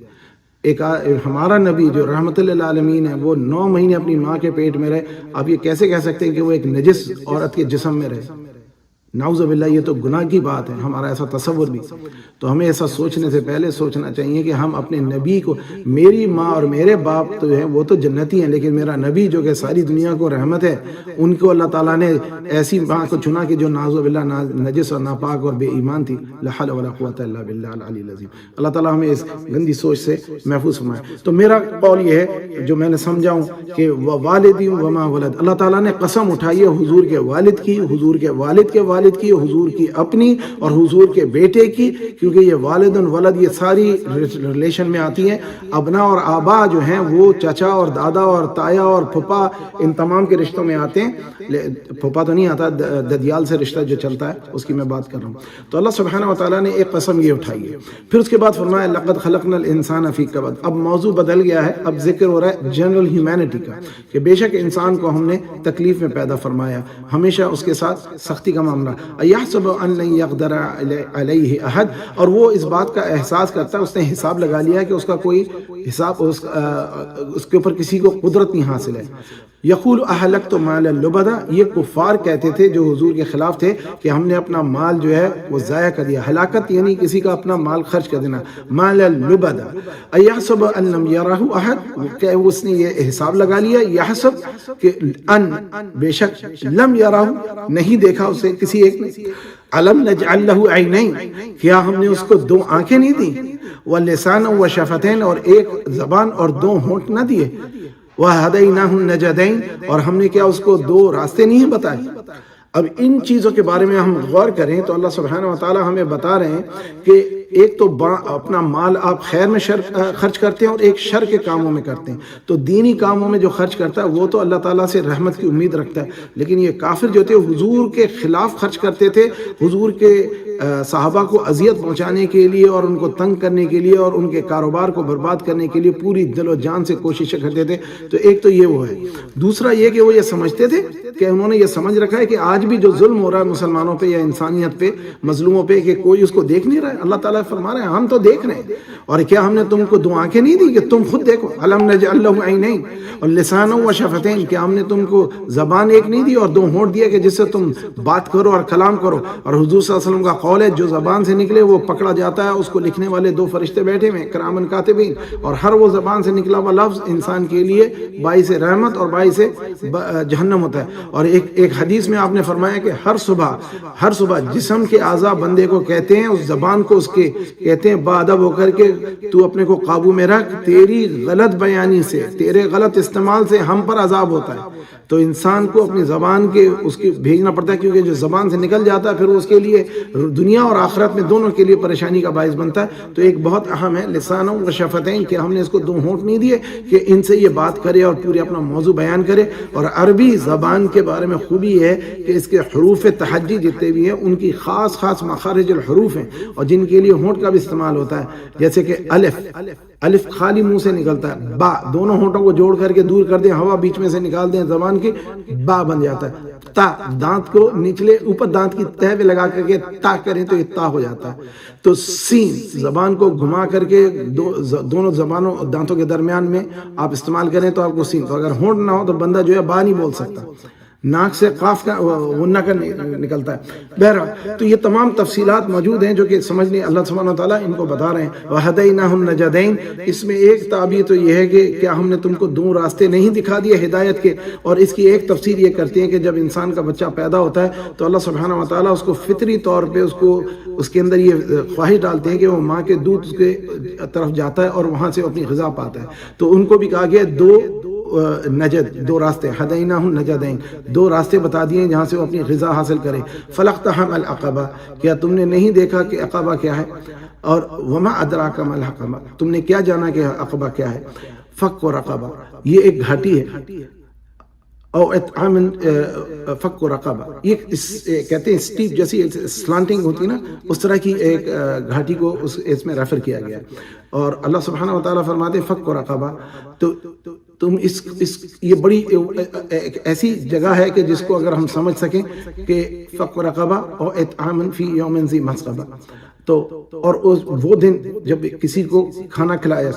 ایک ہمارا نبی جو رحمت للعالمین ہے وہ 9 مہینے اپنی ماں کے پیٹ میں رہے، آپ یہ کیسے کہہ سکتے ہیں کہ وہ ایک نجس عورت کے جسم میں رہے؟ نعوذ باللہ، یہ تو گناہ کی بات ہے، ہمارا ایسا تصور بھی۔ تو ہمیں ایسا سوچنے سے پہلے سوچنا چاہیے کہ ہم اپنے نبی کو، میری ماں اور میرے باپ تو ہیں وہ تو جنتی ہیں، لیکن میرا نبی جو کہ ساری دنیا کو رحمت ہے، ان کو اللہ تعالیٰ نے ایسی ماں کو چنا کہ جو نعوذ باللہ نجس اور ناپاک اور بے ایمان تھی۔ لا حول ولا قوۃ الا باللہ العلی العظیم۔ اللہ تعالیٰ ہمیں اس گندی سوچ سے محفوظ فرمائے۔ تو میرا قول یہ ہے جو میں نے سمجھاؤں کہ والدی وما ولد، اللہ تعالیٰ نے قسم اٹھائی ہے حضور کے والد کی، حضور کے والد کے والد کی، حضور کی اپنی اور حضور کے بیٹے کی، کیونکہ یہ والد ولد یہ ساری ریلیشن میں آتی ہیں۔ ابنا اور آبا جو ہیں وہ چچا اور دادا اور تایا اور پھپا ان تمام کے رشتوں میں آتے ہیں۔ پھپا تو نہیں آتا، ددیال سے رشتہ جو چلتا ہے اس کی میں بات کر رہا ہوں۔ تو اللہ سبحانہ و تعالیٰ نے ایک قسم یہ اٹھائی ہے۔ پھر اس کے بعد فرمایا لقد خلقنا الانسان فی کبد۔ اب موضوع بدل گیا ہے، اب ذکر ہو رہا ہے جنرل ہیومینٹی کا، کہ بے شک انسان کو ہم نے تکلیف میں پیدا فرمایا، ہمیشہ اس کے ساتھ سختی کا معاملہ۔ یحسب ان لن یقدر علیہ احد، اور وہ اس بات کا احساس کرتا ہے، اس نے حساب لگا لیا کہ اس کا کوئی حساب اس کے اوپر کسی کو قدرت نہیں حاصل ہے۔ یقول اہلکت مالا لبدا، یہ کفار کہتے تھے جو حضور کے خلاف تھے کہ ہم نے اپنا مال جو ہے وہ ضائع کر دیا۔ ہلاکت یعنی کسی کا اپنا مال خرچ کر دینا، مالا لبدا۔ ایحسب ان لم یرہ احد، کہ اس نے یہ حساب لگا لیا، یحسب کہ ان بے شک، لم یرہ نہیں دیکھا اسے کسی ایک نے، علم نجعل لہ عینین، کیا ہم نے اس کو 2 آنکھیں نہیں دی، ولسانا وشفتین، اور ایک زبان اور 2 ہونٹ نہ دیے، وَهَدَيْنَاهُ النَّجْدَيْنِ، اور ہم نے کیا اس کو 2 راستے نہیں بتائے۔ اب ان چیزوں کے بارے میں ہم غور کریں تو اللہ سبحانہ و تعالی ہمیں بتا رہے ہیں کہ ایک تو اپنا مال آپ خیر میں خرچ کرتے ہیں اور ایک شر کے کاموں میں کرتے ہیں۔ تو دینی کاموں میں جو خرچ کرتا ہے وہ تو اللہ تعالیٰ سے رحمت کی امید رکھتا ہے، لیکن یہ کافر جو تھے حضور کے خلاف خرچ کرتے تھے، حضور کے صحابہ کو اذیت پہنچانے کے لیے اور ان کو تنگ کرنے کے لیے اور ان کے کاروبار کو برباد کرنے کے لیے پوری دل و جان سے کوششیں کرتے تھے۔ تو ایک تو یہ وہ ہے، دوسرا یہ کہ وہ یہ سمجھتے تھے کہ انہوں نے یہ سمجھ رکھا ہے کہ آج بھی جو ظلم ہو رہا ہے مسلمانوں پہ یا انسانیت پہ، مظلوموں پہ، کہ کوئی اس کو دیکھ نہیں رہا ہے۔ اللہ تعالیٰ فرما رہے ہیں ہم تو دیکھ رہے ہیں، اور کیا ہم نے تم کو 2 آنکھیں نہیں دی کہ تم خود دیکھو؟ علم نجعل لہ عینین اور لسانا وشفتین، کیا ہم نے تم کو زبان ایک نہیں دی اور 2 ہونٹ دیا کہ جس سے تم بات کرو اور کلام کرو؟ اور حضور صلی اللہ علیہ وسلم کا قول ہے جو زبان سے نکلے وہ پکڑا جاتا ہے، اس کو لکھنے والے 2 فرشتے بیٹھے ہوئے کرامن کاتبین، اور ہر وہ زبان سے نکلا ہوا لفظ انسان کے لیے باعث رحمت اور باعث جہنم ہوتا ہے۔ اور ایک حدیث میں آپ نے فرمایا کہ ہر صبح جسم کے اعضاء بندے کو کہتے ہیں، اس زبان کو اس کے کہتے ہیں باادب ہو کر کے تو اپنے کو قابو میں رکھ، تیری غلط بیانی سے، تیرے غلط استعمال سے ہم پر عذاب ہوتا ہے۔ تو انسان کو اپنی زبان کے اس کی بھیجنا پڑتا ہے، کیونکہ جو زبان سے نکل جاتا ہے پھر اس کے لیے دنیا اور آخرت میں دونوں کے لیے پریشانی کا باعث بنتا ہے۔ تو ایک بہت اہم ہے لسان و شفتین، کہ ہم نے اس کو 2 ہونٹ نہیں دیے کہ ان سے یہ بات کرے اور پورے اپنا موضوع بیان کرے۔ اور عربی زبان کے بارے میں خوبی ہے کہ اس کے حروف تہجی جتنے بھی ہیں ان کی خاص مخارج الحروف ہیں، اور جن کے لیے ہونٹ کا بھی استعمال ہوتا ہے، جیسے کہ الف خالی منہ سے نکلتا ہے، با دونوں ہونٹوں کو جوڑ کر کے دور کر دیں، ہوا بیچ میں سے نکال دیں زبان کی، با بن جاتا ہے۔ تا، دانت کو نچلے اوپر دانت کی تہ پہ لگا کر کے تا کریں تو یہ تا ہو جاتا ہے. تو سین زبان کو گھما کر کے دونوں زبانوں دانتوں کے درمیان میں آپ استعمال کریں تو آپ کو سین. تو اگر ہونٹ نہ ہو تو بندہ جو ہے با نہیں بول سکتا. ناک سے قاف کا غنہ کا نکلتا ہے. بہرحال تو یہ تمام تفصیلات موجود ہیں جو کہ سمجھنے اللہ سبحانہ وتعالیٰ ان کو بتا رہے ہیں. وَهَدَيْنَاهُ النَّجْدَيْنِ. اس میں ایک تعبیر تو یہ ہے کہ کیا ہم نے تم کو دو راستے نہیں دکھا دیے ہدایت کے. اور اس کی ایک تفسیر یہ کرتے ہیں کہ جب انسان کا بچہ پیدا ہوتا ہے تو اللہ سبحانہ وتعالیٰ اس کو فطری طور پہ اس کے اندر یہ خواہش ڈالتے ہیں کہ وہ ماں کے دودھ اس کے طرف جاتا ہے اور وہاں سے اپنی غذا پاتا ہے. تو ان کو بھی کہا گیا دو نجد، دو راستے، ہدیناہ النجدین، دو راستے بتا دیے جہاں سے وہ اپنی غذا حاصل کرے. فلاقتحم العقبہ. کیا تم نے نہیں دیکھا کہ عقبہ کیا ہے؟ اور وما ادراک ما العقبہ. تم نے کیا جانا کہ عقبہ کیا ہے؟ فک و رقبہ. یہ ایک گھاٹی ہے. او اطعام فک و رقبہ. یہ کہتے ہیں اسٹیپ جیسی سلانٹنگ ہوتی ہے نا، اس طرح کی ایک گھاٹی کو اس میں ریفر کیا گیا. اور اللہ سبحانہ وتعالیٰ فرماتے ہیں فک و رقبہ. تو تم یہ بڑی ایسی جگہ ہے کہ جس کو اگر ہم سمجھ سکیں کہ فک و رقبہ اور اطعام فی یوم ذی مسغبہ. تو اور وہ دن جب کسی کو کھانا کھلایا،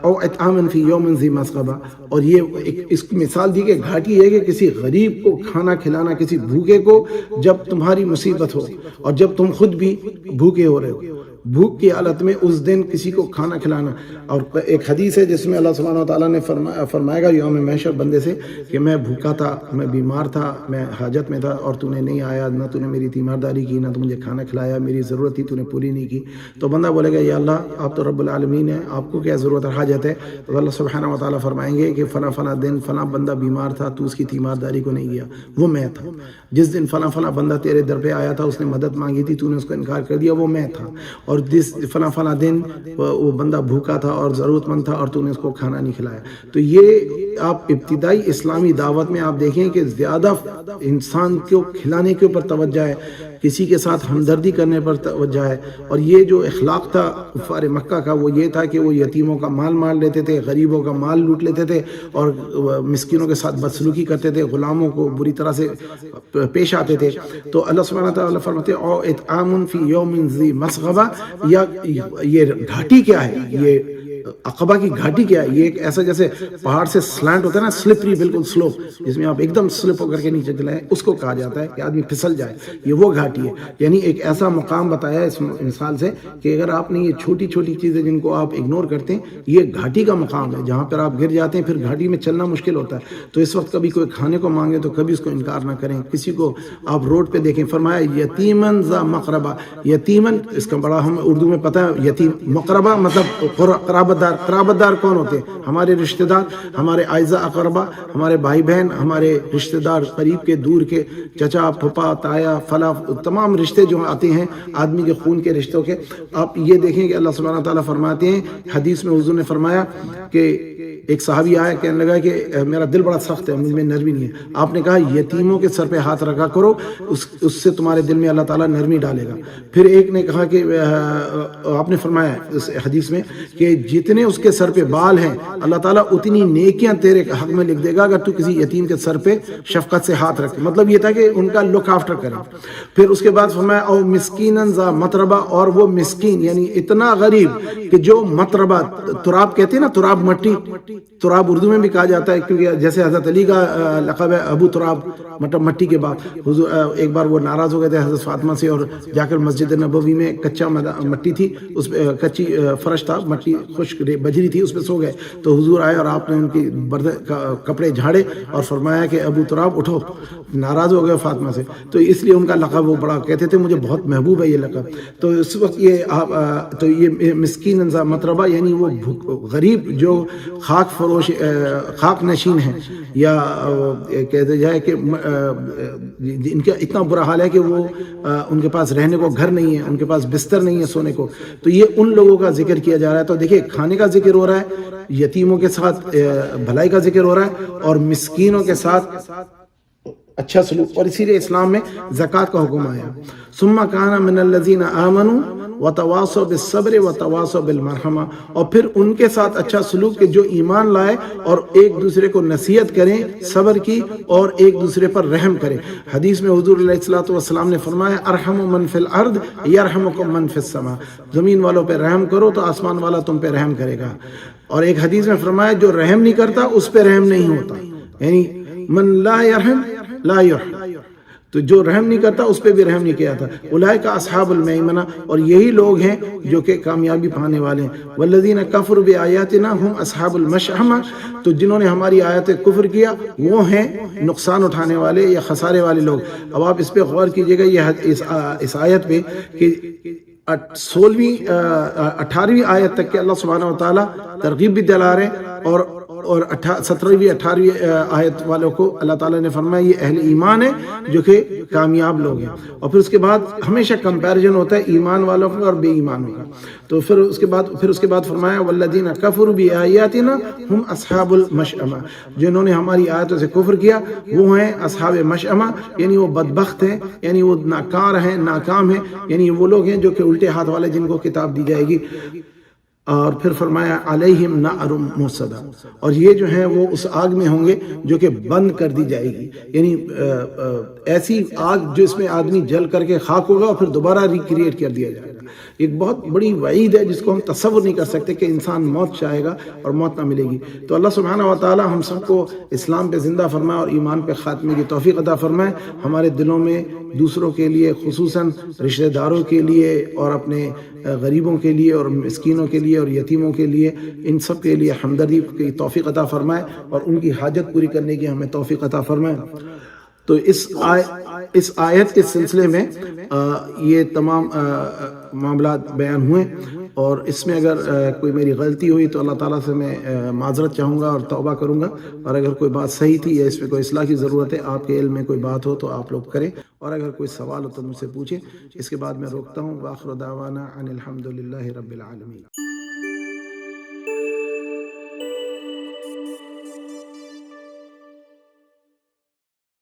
او اطعام فی یوم ذی مسغبہ. اور یہ اس کی مثال دی کہ گھاٹی ہے کہ کسی غریب کو کھانا کھلانا، کسی بھوکے کو جب تمہاری مصیبت ہو اور جب تم خود بھی بھوکے ہو رہے ہو، بھوک کی حالت میں اس دن کسی کو کھانا کھلانا. اور ایک حدیث ہے جس میں اللہ سبحانہ وتعالیٰ نے فرمائے گا یوم محشر بندے سے کہ میں بھوکا تھا، میں بیمار تھا، میں حاجت میں تھا اور تو نے نہیں آیا، نہ تو نے میری تیمارداری کی، نہ تو مجھے کھانا کھلایا، میری ضرورت تھی تو نے پوری نہیں کی. تو بندہ بولے گا یا اللہ آپ تو رب العالمین ہیں، آپ کو کیا ضرورت ہے، حاجت ہے. تو اللہ سبحانہ وتعالیٰ فرمائیں گے کہ فلاں فلاں دن فلاں بندہ بیمار تھا، تو اس کی تیمارداری کو نہیں کیا، وہ میں تھا. جس دن فلاں فلاں بندہ تیرے در پہ آیا تھا، اس نے مدد مانگی تھی، تو نے اس کو انکار کر دیا، وہ میں تھا. اور جس فلاں فلاں دن وہ بندہ بھوکا تھا اور ضرورت مند تھا اور تو نے اس کو کھانا نہیں کھلایا. تو یہ آپ ابتدائی اسلامی دعوت میں آپ دیکھیں کہ زیادہ انسان کو کھلانے کے اوپر توجہ ہے، کسی کے ساتھ ہمدردی کرنے پر توجہ ہے. اور یہ جو اخلاق تھا کفار مکہ کا وہ یہ تھا کہ وہ یتیموں کا مال لیتے تھے، غریبوں کا مال لوٹ لیتے تھے اور مسکینوں کے ساتھ بدسلوکی کرتے تھے، غلاموں کو بری طرح سے پیش آتے تھے. تو اللہ سبحانہ تعالیٰ فرماتے ہیں او اطعام فی یوم ذی مسغبہ. یا یہ گھاٹی کیا ہے، یہ عقبہ کی گھاٹی کیا ہے؟ یہ ایک ایسا جیسے پہاڑ سے سلانٹ ہوتا ہے نا، سلپری، بالکل سلوپ، جس میں آپ ایک دم سلپ ہو کر کے نیچے چلائیں، اس کو کہا جاتا ہے کہ آدمی پھسل جائے. یہ وہ گھاٹی ہے. یعنی ایک ایسا مقام بتایا ہے اس مثال سے کہ اگر آپ نے یہ چھوٹی چھوٹی چیزیں جن کو آپ اگنور کرتے ہیں، یہ گھاٹی کا مقام ہے جہاں پر آپ گر جاتے ہیں، پھر گھاٹی میں چلنا مشکل ہوتا ہے. تو اس وقت کبھی کوئی کھانے کو مانگے تو کبھی اس کو انکار نہ کریں. کسی کو آپ روڈ پہ دیکھیں، فرمایا یتیمن ذا مقربہ. یتیمن اس کا بڑا ہم اردو میں پتہ ہے، یتیم مقربہ مطلب قرابت دار. قرابت دار کون ہوتے ہیں؟ ہمارے رشتہ دار، ہمارے اعزاء اقربا، ہمارے بھائی بہن، ہمارے رشتہ دار قریب کے دور کے، چچا پھپھا تایا فلاں، تمام رشتے جو آتے ہیں آدمی کے خون کے رشتوں کے. آپ یہ دیکھیں کہ اللہ سبحانہ تعالیٰ فرماتے ہیں، حدیث میں حضور نے فرمایا کہ ایک صحابی آیا کہنے لگا کہ میرا دل بڑا سخت ہے، مجھ میں نرمی نہیں ہے. آپ نے کہا یتیموں کے سر پہ ہاتھ رکھا کرو، اس سے تمہارے دل میں اللہ تعالیٰ نرمی ڈالے گا. پھر ایک نے کہا کہ آپ نے فرمایا اس حدیث میں کہ جتنے اس کے سر پہ بال ہیں اللہ تعالیٰ اتنی نیکیاں تیرے حق میں لکھ دے گا اگر تو کسی یتیم کے سر پہ شفقت سے ہاتھ رکھے. مطلب یہ تھا کہ ان کا لک آفٹر کرے. پھر اس کے بعد فرمایا او مسکینن ذا متربہ. اور وہ مسکین یعنی اتنا غریب کہ جو متربہ، تراب کہتے ہیں نا، تراب مٹی، تراب اردو میں بھی کہا جاتا ہے کیونکہ جیسے حضرت علی کا لقب ہے ابو تراب، مطلب مٹی کے بعد. حضور ایک بار وہ ناراض ہو گئے تھے حضرت فاطمہ سے اور جا کر مسجد نبوی میں کچا مٹی تھی، اس پہ کچی فرش تھا، مٹی خشک بجری تھی، اس پہ سو گئے. تو حضور آئے اور آپ نے ان کی کپڑے جھاڑے اور فرمایا کہ ابو تراب اٹھو. ناراض ہو گئے فاطمہ سے، تو اس لیے ان کا لقب وہ بڑا کہتے تھے مجھے بہت محبوب ہے یہ لقب. تو اس وقت یہ مسکین ذا متربہ یعنی وہ غریب جو خاک فروش، خاک نشین ہیں، یا کہتے جائے کہ ان کا اتنا برا حال ہے کہ وہ ان کے پاس رہنے کو گھر نہیں ہے، ان کے پاس بستر نہیں ہے سونے کو. تو یہ ان لوگوں کا ذکر کیا جا رہا ہے. تو دیکھیں کھانے کا ذکر ہو رہا ہے، یتیموں کے ساتھ بھلائی کا ذکر ہو رہا ہے، اور مسکینوں کے ساتھ اچھا سلوک. اور اسی لیے اسلام میں زکوٰۃ کا حکم آیا. ثم کان من الذین آمنوا وتواصوا بالصبر وتواصوا بالمرحمہ، اور پھر ان کے ساتھ اچھا سلوک کہ جو ایمان لائے اور ایک دوسرے کو نصیحت کریں صبر کی اور ایک دوسرے پر رحم کریں۔ حدیث میں حضور علیہ الصلوۃ والسلام نے فرمایا ارحم من فی الارض یرحمکم من فی السماء، زمین والوں پہ رحم کرو تو آسمان والا تم پہ رحم کرے گا۔ اور ایک حدیث میں فرمایا جو رحم نہیں کرتا اس پہ رحم نہیں ہوتا، یعنی من لا یرحم لا یرحم، تو جو رحم نہیں کرتا اس پہ بھی رحم نہیں کیا تھا۔ اولئک اصحاب المیمنہ، اور یہی لوگ ہیں جو کہ کامیابی پانے والے ہیں۔ والذین کفروا بآیاتنا ہم اصحاب المشأمہ، تو جنہوں نے ہماری آیات کفر کیا وہ ہیں نقصان اٹھانے والے یا خسارے والے لوگ۔ اب آپ اس پہ غور کیجئے گا، یہ اس آیت پہ کہ 16ویں 18ویں آیت تک کہ اللہ سبحانہ وتعالیٰ ترغیب بھی دلا رہے ہیں، اور 17ویں 18ویں آیت والوں کو اللہ تعالیٰ نے فرمایا یہ اہل ایمان ہے جو کہ کامیاب لوگ ہیں، اور پھر اس کے بعد ہمیشہ کمپیریزن ہوتا ہے ایمان والوں کا اور بے ایمانوں کا۔ تو پھر اس کے بعد فرمایا والذین کفروا بآیاتنا ہم اصحاب المشأمہ، جنہوں نے ہماری آیتوں سے کفر کیا وہ ہیں اصحاب مشأمہ، یعنی وہ بدبخت ہیں، یعنی وہ ناکار ہیں، ناکام ہیں، یعنی وہ لوگ ہیں جو کہ الٹے ہاتھ والے جن کو کتاب دی جائے گی۔ اور پھر فرمایا علیہم نار موصدہ، اور یہ جو ہیں وہ اس آگ میں ہوں گے جو کہ بند کر دی جائے گی، یعنی ایسی آگ جس میں آدمی جل کر کے خاک ہوگا اور پھر دوبارہ ریکریٹ کر دیا جائے گا۔ ایک بہت بڑی وعید ہے جس کو ہم تصور نہیں کر سکتے کہ انسان موت چاہے گا اور موت نہ ملے گی۔ تو اللہ سبحانہ و تعالی ہم سب کو اسلام پہ زندہ فرمائے اور ایمان پہ خاتمے کی توفیق عطا فرمائے، ہمارے دلوں میں دوسروں کے لیے، خصوصاً رشتہ داروں کے لیے اور اپنے غریبوں کے لیے اور مسکینوں کے لیے اور یتیموں کے لیے، ان سب کے لیے ہمدردی کی توفیق عطا فرمائے اور ان کی حاجت پوری کرنے کی ہمیں توفیق عطا فرمائے۔ تو اس آیت کے سلسلے میں یہ تمام معاملات بیان ہوئے، اور اس میں اگر کوئی میری غلطی ہوئی تو اللہ تعالیٰ سے میں معذرت چاہوں گا اور توبہ کروں گا، اور اگر کوئی بات صحیح تھی یا اس میں کوئی اصلاح کی ضرورت ہے، آپ کے علم میں کوئی بات ہو تو آپ لوگ کریں، اور اگر کوئی سوال ہو تو مجھ سے پوچھیں۔ اس کے بعد میں روکتا ہوں۔ وآخر دعوانا ان الحمد للہ رب العالمین۔